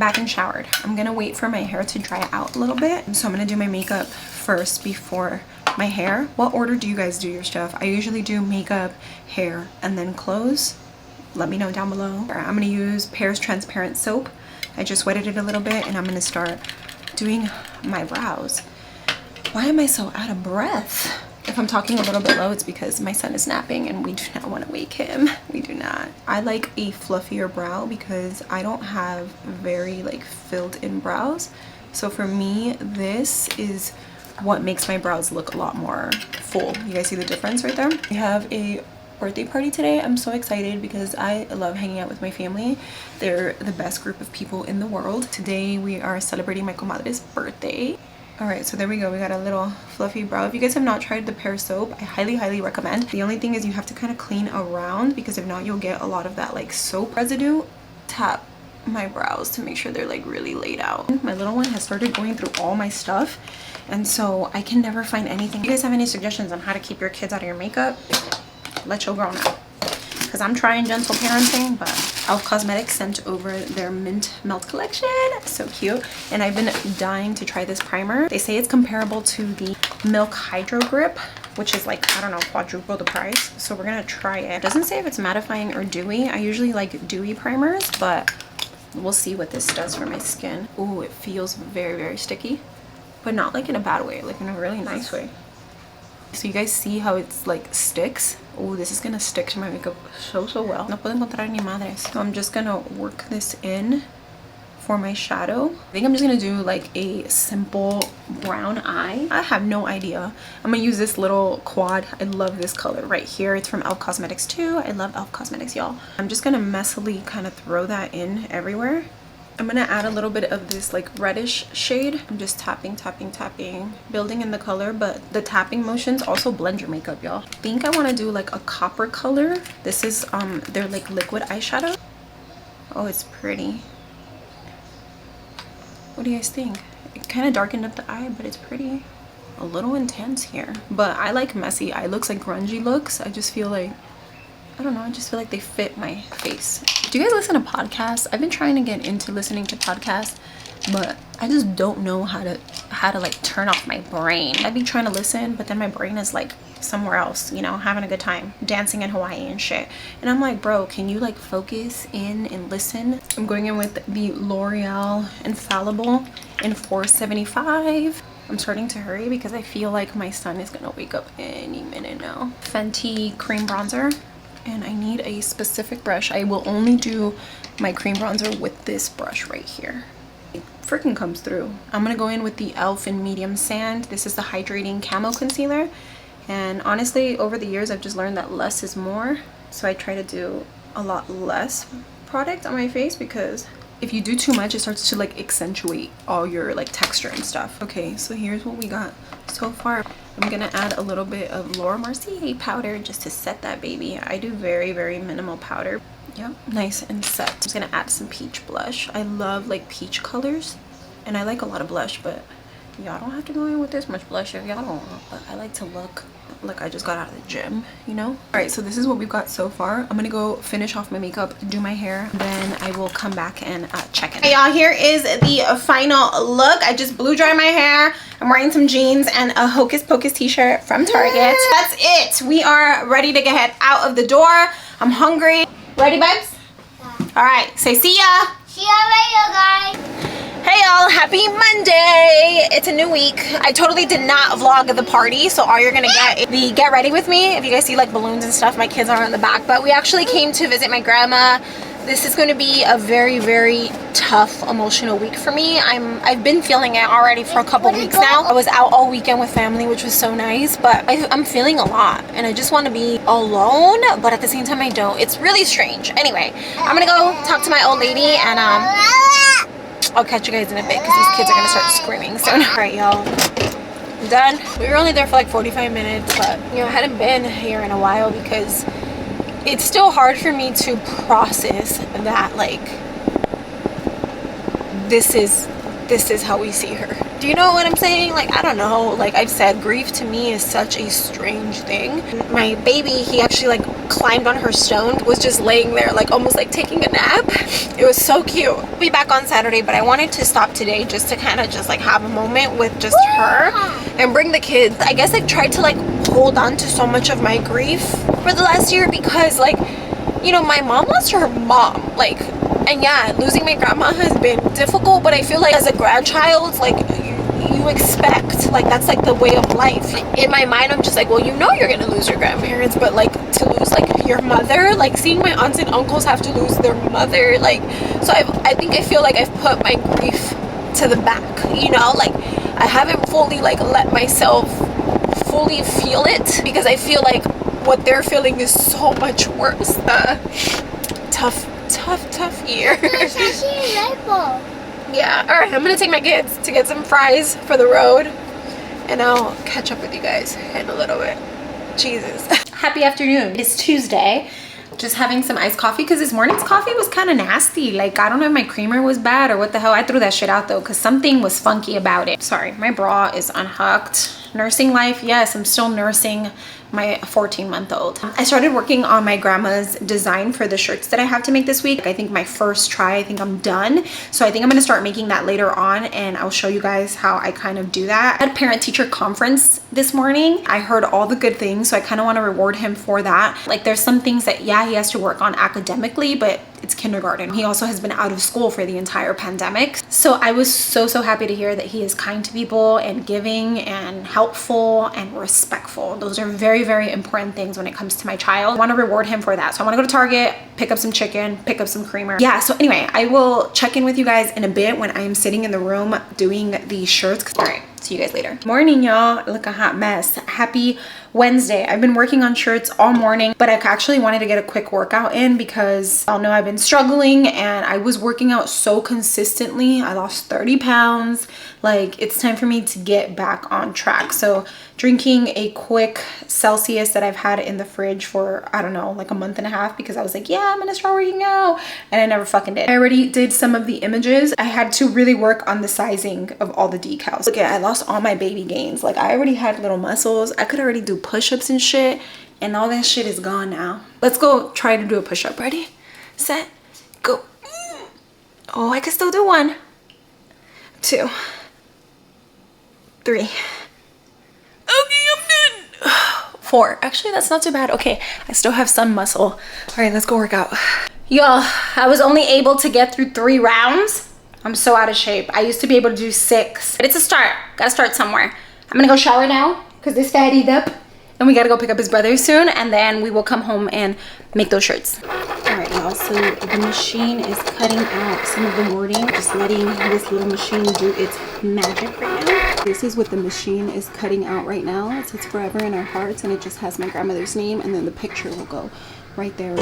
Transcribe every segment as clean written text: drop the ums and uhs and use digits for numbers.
back and showered. I'm gonna wait for my hair to dry out a little bit. So I'm gonna do my makeup first before my hair. What order do you guys do your stuff? I usually do makeup, hair, and then clothes. Let me know down below. I'm gonna use Pear's transparent soap. I just wetted it a little bit and I'm gonna start doing my brows. Why am I so out of breath? If I'm talking a little bit low, it's because my son is napping and we do not want to wake him. We do not. I like a fluffier brow because I don't have very like filled in brows. So for me, this is what makes my brows look a lot more full. You guys see the difference right there? We have a birthday party today. I'm so excited because I love hanging out with my family. They're the best group of people in the world. Today we are celebrating my comadre's birthday. All right, so there we go. We got a little fluffy brow. If you guys have not tried the Pear soap, I highly recommend. The only thing is you have to kind of clean around because if not, you'll get a lot of that like soap residue. Tap my brows to make sure they're like really laid out. My little one has started going through all my stuff, and so I can never find anything. If you guys have any suggestions on how to keep your kids out of your makeup, let your girl know. Because I'm trying gentle parenting, but Elf Cosmetics sent over their mint melt collection. So cute. And I've been dying to try this primer. They say it's comparable to the Milk Hydro Grip, which is like, I don't know, quadruple the price. So we're gonna try it. It doesn't say if it's mattifying or dewy. I usually like dewy primers, but we'll see what this does for my skin. Ooh, it feels very sticky, but not like in a bad way, like in a really nice way. So you guys see how it's like sticks? Oh, this is gonna stick to my makeup so well. No puedo encontrar ni madres. So I'm just gonna work this in for my shadow. I think I'm just gonna do like a simple brown eye. I have no idea. I'm gonna use this little quad. I love this color right here. It's from Elf Cosmetics too. I love Elf Cosmetics, y'all. I'm just gonna messily kind of throw that in everywhere. I'm gonna add a little bit of this like reddish shade. I'm just tapping, building in the color, but the tapping motions also blend your makeup, y'all. I think I want to do like a copper color. This is their like liquid eyeshadow. Oh, it's pretty. What do you guys think? It kind of darkened up the eye, but it's pretty. A little intense here, but I like messy eye looks, like grungy looks. I just feel like, I don't know, I just feel like they fit my face. Do you guys listen to podcasts? I've been trying to get into listening to podcasts, but I just don't know how to like turn off my brain. I'd be trying to listen, but then my brain is like somewhere else, you know, having a good time, dancing in Hawaii and shit. And I'm like, bro, can you like focus in and listen? I'm going in with the L'Oreal Infallible in 475. I'm starting to hurry because I feel like my son is gonna wake up any minute now. Fenty cream bronzer. And I need a specific brush. I will only do my cream bronzer with this brush right here. It freaking comes through. I'm gonna go in with the e.l.f. in medium sand. This is the hydrating camo concealer, and honestly over the years I've just learned that less is more, so I try to do a lot less product on my face because if you do too much, it starts to like accentuate all your like texture and stuff. Okay, so here's what we got so far. I'm gonna add a little bit of Laura Mercier powder just to set that baby. I do very minimal powder. Yep, nice and set. I'm just gonna add some peach blush. I love like peach colors, and I like a lot of blush, but y'all don't have to go in with this much blush if y'all don't want. But I like to look like I just got out of the gym, you know? All right, so this is what we've got so far. I'm gonna go finish off my makeup, do my hair, then I will come back and check in. Hey y'all, here is the final look. I just blew dry my hair. I'm wearing some jeans and a Hocus Pocus t-shirt from Target. That's it. We are ready to get out of the door. I'm hungry. Ready, babes? Yeah. All right, say see ya. See ya later, guys. Hey y'all, happy Monday. It's a new week. I totally did not vlog the party, so all you're gonna get is the get ready with me. If you guys see like balloons and stuff, my kids are in the back, but we actually came to visit my grandma. This is going to be a very tough emotional week for me. I've been feeling it already for a couple weeks now. I was out all weekend with family, which was so nice, but I'm feeling a lot and I just want to be alone, but at the same time I don't. It's really strange. Anyway, I'm gonna go talk to my old lady and I'll catch you guys in a bit because these kids are gonna start screaming soon. All right, y'all, I'm done. We were only there for like 45 minutes, but you know, I hadn't been here in a while because it's still hard for me to process that like this is this is how we see her. Do you know what I'm saying? Like, I don't know. Like I've said, grief to me is such a strange thing. My baby, he actually like climbed on her stone, was just laying there, like almost like taking a nap. It was so cute. We'll be back on Saturday, but I wanted to stop today just to kind of just like have a moment with just her and bring the kids. I guess I've tried to like hold on to so much of my grief for the last year because, like, you know, my mom lost her mom, like, and yeah, losing my grandma has been difficult, but I feel like as a grandchild, like, you expect, like, that's like the way of life. In my mind, I'm just like, well, you know you're gonna lose your grandparents, but like to lose like your mother, like seeing my aunts and uncles have to lose their mother, like, so I think I feel like I've put my grief to the back, you know, like I haven't fully like let myself fully feel it because I feel like what they're feeling is so much worse. Tough year. Yeah, all right, I'm gonna take my kids to get some fries for the road and I'll catch up with you guys in a little bit. Jesus. Happy afternoon. It's Tuesday. Just having some iced coffee because this morning's coffee was kind of nasty. Like, I don't know if my creamer was bad or what the hell. I threw that shit out though because something was funky about it. Sorry, my bra is unhooked. Nursing life, yes, I'm still nursing my 14-month-old. I started working on my grandma's design for the shirts that I have to make this week. I think my first try, I think I'm done. So I think I'm gonna start making that later on and I'll show you guys how I kind of do that. I had a parent-teacher conference this morning. I heard all the good things, so I kind of want to reward him for that. Like, there's some things that, yeah, he has to work on academically, but it's kindergarten. He also has been out of school for the entire pandemic. So I was so happy to hear that he is kind to people and giving and helpful and respectful. Those are very important things when it comes to my child. I want to reward him for that. So I want to go to Target, pick up some chicken, pick up some creamer. Yeah, so anyway, I will check in with you guys in a bit when I am sitting in the room doing these shirts. All right, see you guys later. Morning, y'all. Look, a hot mess. Happy Wednesday. I've been working on shirts all morning, but I actually wanted to get a quick workout in because I'll know I've been struggling and I was working out so consistently. I lost 30 pounds. Like, it's time for me to get back on track. So drinking a quick Celsius that I've had in the fridge for, I don't know, like a month and a half because I was like, yeah, I'm gonna start working out, and I never fucking did. I already did some of the images. I had to really work on the sizing of all the decals. Okay, I lost all my baby gains. Like, I already had little muscles. I could already do push-ups and shit, and all that shit is gone now. Let's go try to do a push-up. Ready, set, go. Oh, I can still do 1, 2, 3. Okay, I'm done. 4. Actually, that's not too bad. Okay, I still have some muscle. All right, let's go work out. Y'all, I was only able to get through 3 rounds. I'm so out of shape. I used to be able to do 6, but it's a start. Gotta start somewhere. I'm gonna go shower now because this fattied up, and we gotta go pick up his brother soon, and then we will come home and make those shirts. All right, y'all, so the machine is cutting out some of the wording, just letting this little machine do its magic right now. This is what the machine is cutting out right now. It says forever in our hearts, and it just has my grandmother's name, and then the picture will go right there.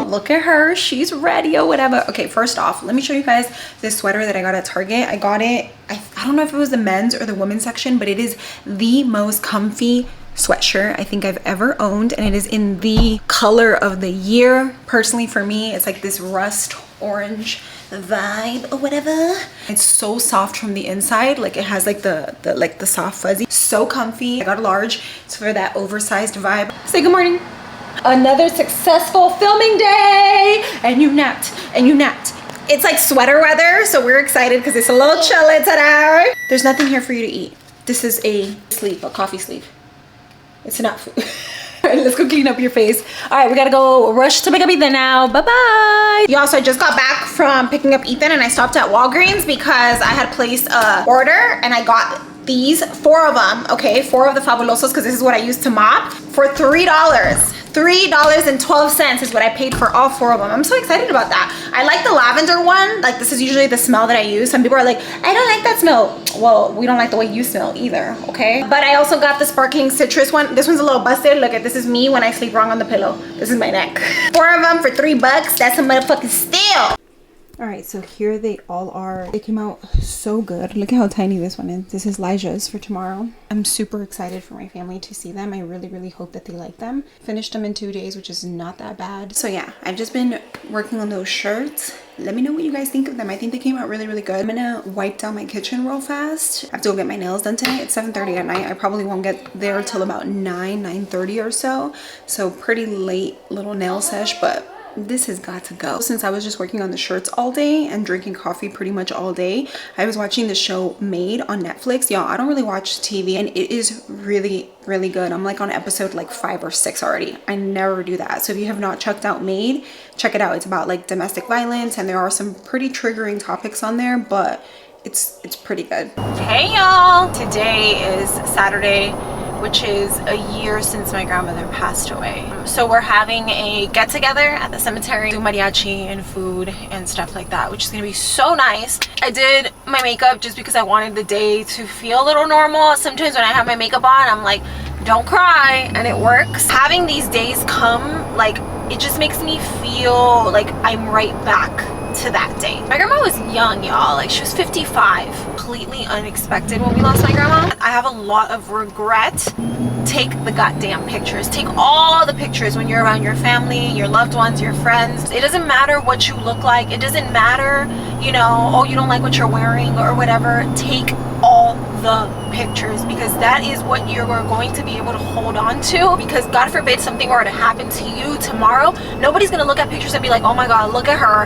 Look at her, she's ready or whatever. Okay, first off, let me show you guys this sweater that I got at Target. I got it, I don't know if it was the men's or the women's section, but it is the most comfy sweatshirt I think I've ever owned, and it is in the color of the year. Personally, for me, it's like this rust orange vibe or whatever. It's so soft from the inside, like it has like the soft fuzzy, so comfy. I got a large. It's for that oversized vibe. Say good morning. Another successful filming day, and you napped and you napped. It's like sweater weather, so we're excited because it's a little chilly today. There's nothing here for you to eat. This is a coffee sleep. It's not food. All right, let's go clean up your face. All right, we gotta go rush to pick up Ethan now. Bye-bye. Y'all, so I just got back from picking up Ethan and I stopped at Walgreens because I had placed a order and I got these, 4 of them, okay? 4 of the Fabulosos, because this is what I use to mop, for $3. $3.12 is what I paid for all 4 of them. I'm so excited about that. I like the lavender one. Like, this is usually the smell that I use. Some people are like, I don't like that smell. Well, we don't like the way you smell either, okay? But I also got the sparkling citrus one. This one's a little busted. Look at this, is me when I sleep wrong on the pillow. This is my neck. 4 of them for $3. That's a motherfucking steal. All right, so here they all are. They came out so good. Look at how tiny this one is. This is Elijah's for tomorrow. I'm super excited for my family to see them. I really hope that they like them. Finished them in 2 days, which is not that bad. So yeah, I've just been working on those shirts. Let me know what you guys think of them. I think they came out really good. I'm gonna wipe down my kitchen real fast. I have to go get my nails done tonight. It's 7:30 at night. I probably won't get there till about 9:30 or so. So pretty late little nail sesh, but this has got to go. Since I was just working on the shirts all day and drinking coffee pretty much all day, I was watching the show Made on Netflix. Y'all, I don't really watch TV and it is really good. I'm like on episode like 5 or 6 already. I never do that. So if you have not checked out Made, check it out. It's about like domestic violence and there are some pretty triggering topics on there, but it's pretty good. Hey y'all, today is Saturday, which is a year since my grandmother passed away. So we're having a get together at the cemetery, do mariachi and food and stuff like that, which is gonna be so nice. I did my makeup just because I wanted the day to feel a little normal. Sometimes when I have my makeup on, I'm like, don't cry, and it works. Having these days come, like, it just makes me feel like I'm right back to that day. My grandma was young, y'all. Like, she was 55. Completely unexpected when we lost my grandma. I have a lot of regret. Take the goddamn pictures. Take all the pictures when you're around your family, your loved ones, your friends. It doesn't matter what you look like. It doesn't matter, you know, oh, you don't like what you're wearing or whatever. Take all the pictures, because that is what you're going to be able to hold on to. Because God forbid something were to happen to you tomorrow, nobody's gonna look at pictures and be like, oh my god, look at her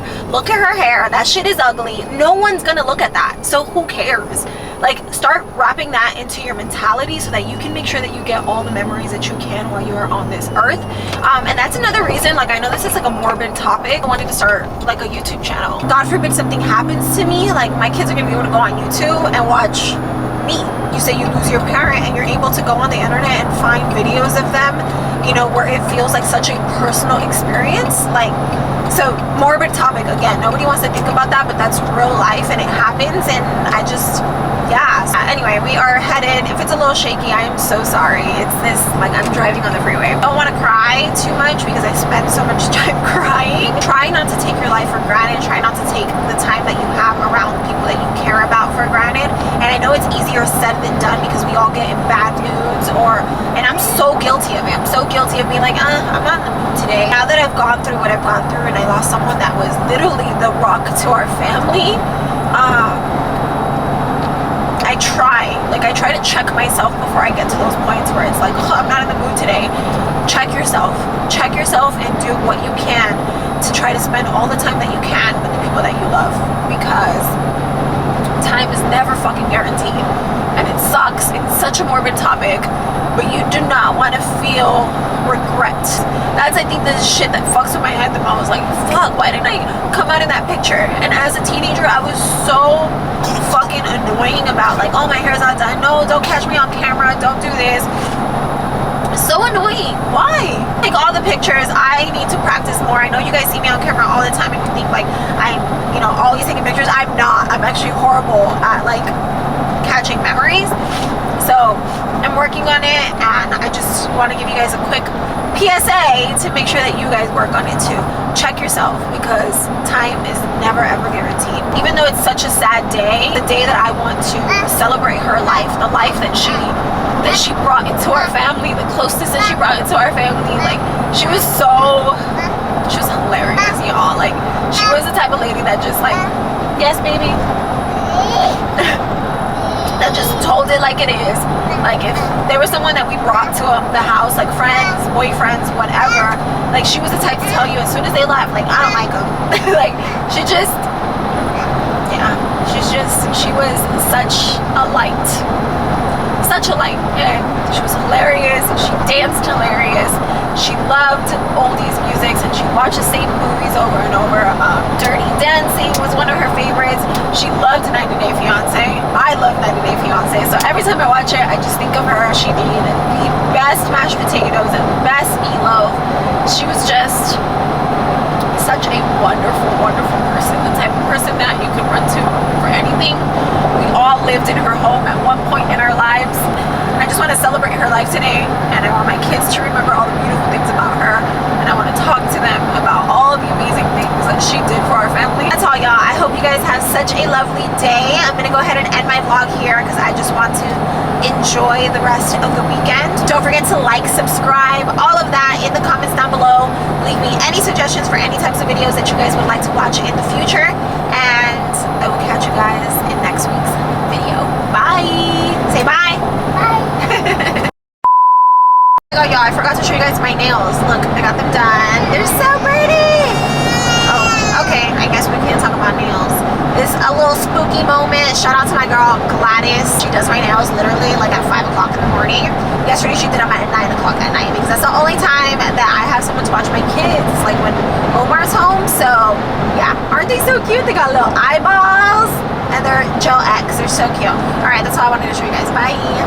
hair, that shit is ugly. No one's gonna look at that, so who cares? Like, start wrapping that into your mentality so that you can make sure that you get all the memories that you can while you are on this earth. And that's another reason, like, I know this is like a morbid topic. I wanted to start like a YouTube channel. God forbid something happens to me, like my kids are gonna be able to go on YouTube and watch me. You say you lose your parent and you're able to go on the internet and find videos of them, you know, where it feels like such a personal experience. Like, so morbid topic again, nobody wants to think about that, but that's real life and it happens. And I just, yeah. Anyway, we are headed. If it's a little shaky, I am so sorry. It's this, like, I'm driving on the freeway. I don't want to cry too much because I spend so much time crying. Try not to take your life for granted. Try not to take the time that you have around people that you care about for granted. And I know it's easier said than done because we all get in bad moods, and I'm so guilty of it. I'm so guilty of being like, I'm not in the mood today. Now that I've gone through what I've gone through and I lost someone that was literally the rock to our family, I try to check myself before I get to those points where it's like, oh, I'm not in the mood today. Check yourself and do what you can to try to spend all the time that you can with the people that you love, because time is never fucking guaranteed. And it sucks. It's such a morbid topic, but you do not want to feel regret. That's, I think, the shit that fucks with my head the most. Like, fuck, why didn't I come out in that picture? And as a teenager, I was so fucking annoying about, like, oh, my hair's not done. No, don't catch me on camera. Don't do this. So annoying. Why? Like, all the pictures, I need to practice more. I know you guys see me on camera all the time and you think, like, I'm, you know, always taking pictures. I'm not. I'm actually horrible at, like, catching memories. So I'm working on it, and I just want to give you guys a quick PSA to make sure that you guys work on it too. Check yourself, because time is never ever guaranteed. Even though it's such a sad day, the day that I want to celebrate her life, the life that she brought into our family, the closeness that she brought into our family, like, she was hilarious, y'all. Like, She was the type of lady that just like, yes, baby. That just told it like it is. Like if there was someone that we brought to the house, like friends, boyfriends, whatever, like she was the type to tell you as soon as they left, like I don't like them. Like she just, yeah, she was such a light. Such a light. And she was hilarious. She danced hilarious. She loved oldies music and she watched the same movies over and over. Dirty Dancing was one of her favorites. She loved 90 Day Fiancé. I love 90 Day Fiancé. So every time I watch it, I just think of her. She made the best mashed potatoes and best meatloaf. She was just such a wonderful, wonderful person. The type of person that you can run to for anything. We all lived in her home at one point in our lives. I just want to celebrate her life today, and I want my kids to remember all the beautiful things about her, and I want to talk to them about all the amazing things that she did for our family. That's all, y'all. I hope you guys have such a lovely day. I'm gonna go ahead and end my vlog here because I just want to enjoy the rest of the weekend. Don't forget to like, subscribe, all of that in the comments down below. Leave me any suggestions for any types of videos that you guys would like to watch in the future, and I will catch you guys in next week's video. Bye. Say bye. Oh, y'all, I forgot to show you guys my nails. Look, I got them done. They're so pretty. Oh, okay. I guess we can't talk about nails. It's a little spooky moment. Shout out to my girl, Gladys. She does my nails literally like at 5 o'clock in the morning. Yesterday, she did them at 9 o'clock at night because that's the only time that I have someone to watch my kids. It's like when Omar's home. So, yeah. Aren't they so cute? They got little eyeballs and they're Gel X. They're so cute. All right, that's all I wanted to show you guys. Bye.